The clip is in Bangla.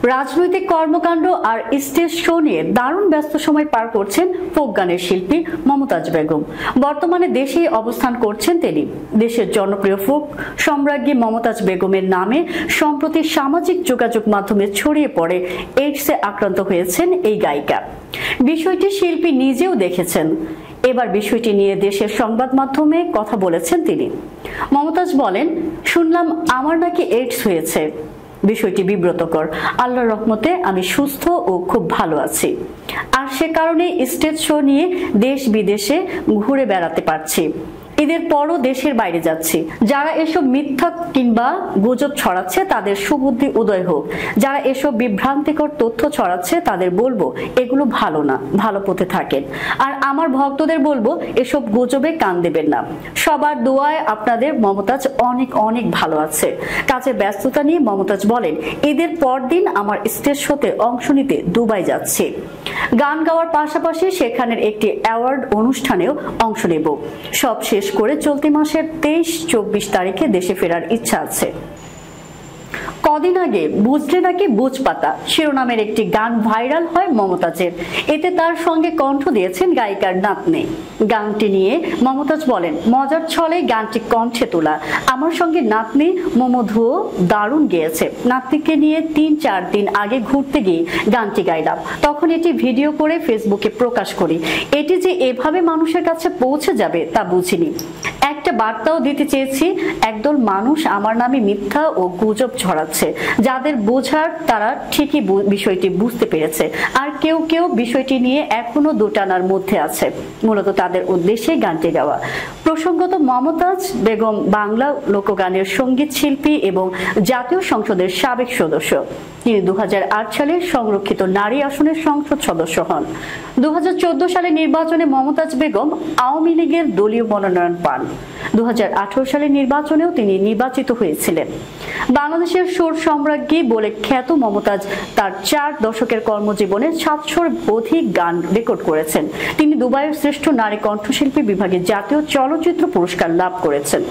রাজনৈতিক কর্মকাণ্ড আর স্টেজ শো নিয়ে দারুণ ব্যস্ত সময় পার করছেন ফোক গানের শিল্পী মমতাজ বেগম। বর্তমানে দেশেই অবস্থান করছেন তিনি। দেশের জনপ্রিয় ফোক সম্রাজ্ঞী মমতাজ বেগমের নামে সম্প্রতি সামাজিক যোগাযোগ মাধ্যমে ছড়িয়ে পড়ে এইডসে আক্রান্ত হয়েছেন এই গায়িকা। বিষয়টি শিল্পী নিজেও দেখেছেন। এবার বিষয়টি নিয়ে দেশের সংবাদ মাধ্যমে কথা বলেছেন তিনি। মমতাজ বলেন, শুনলাম আমার নাকি এইডস হয়েছে। বিষয়টি বিব্রতকর। আল্লাহর রহমতে আমি সুস্থ ও খুব ভালো আছি, আর সে কারণে স্টেজ শো নিয়ে দেশ বিদেশে ঘুরে বেড়াতে পারছি। ঈদের পরও দেশের বাইরে যাচ্ছি। যারা এসব মিথ্যা কিংবা গুজব ছড়াচ্ছে তাদের সুবুদ্ধি উদয় হোক। যারা এসব বিভ্রান্তিকর তথ্য ছড়াচ্ছে তাদের বলবো এগুলো ভালো না, ভালো পথে থাকেন। আর আমার ভক্তদের বলবো এসব গুজবে কান দেবেন না। সবার দোয়ায় আপনাদের মমতাজ অনেক অনেক ভালো আছে। কাজের ব্যস্ততা নিয়ে মমতাজ বলেন, ঈদের পরদিন আমার স্টেজ শোতে অংশ নিতে দুবাই যাচ্ছি। গান গাওয়ার পাশাপাশি সেখানের একটি অ্যাওয়ার্ড অনুষ্ঠানেও অংশ নেব। সব শেষ করে চলতি মাসের 23-24 তারিখে দেশে ফেরার ইচ্ছা আছে। কদিন আগে বুঝলে নাকি বুঝ পাতা শিরোনামের একটি গান ভাইরাল হয় মমতাজের। এতে তার সঙ্গে কণ্ঠ দিয়েছেন গায়িকার নাতনি। গানটি নিয়ে মমতাজ বলেন, মজার ছলে গানটি কণ্ঠে তোলা। আমার সঙ্গে নাতনি মমধুও দারুণ গেয়েছে। নাতনিকে নিয়ে 3-4 দিন আগে ঘুরতে গিয়ে গানটি গাইলাম। তখন এটি ভিডিও করে ফেসবুকে প্রকাশ করি। এটি যে এভাবে মানুষের কাছে পৌঁছে যাবে তা বুঝিনি। একটা বার্তাও দিতে চেয়েছি। একদল মানুষ আমার নামে মিথ্যা ও গুজব ছড়াচ্ছে। যাদের বোঝার তারা ঠিকই বিষয়টি বুঝতে পেরেছে, আর কেউ কেউ বিষয়টি নিয়ে এখনো দোটানার মধ্যে আছে। মূলত তাদের উদ্দেশ্যে গানটি গাওয়া। প্রসঙ্গত, মমতাজ বেগম বাংলা লোকগানের সঙ্গীত শিল্পী এবং জাতীয় সংসদের সাবেক সদস্য। তিনি 2008 সালে সংরক্ষিত নারী আসনের সংসদ সদস্য হন। 2014 সালে নির্বাচনে মমতাজ বেগম আওয়ামী লীগের দলীয় মনোনয়ন পান। 2018 সালের নির্বাচনেও তিনি নির্বাচিত হয়েছিলেন। বাংলাদেশের সুর সম্রাজ্ঞী বলে খ্যাত মমতাজ তার 4 দশকের কর্মজীবনে 700-র অধিক গান রেকর্ড করেছেন। তিনি দুবাইয়ের শ্রেষ্ঠ নারী কণ্ঠশিল্পী বিভাগে জাতীয় চলচ্চিত্র পুরস্কার লাভ করেছেন।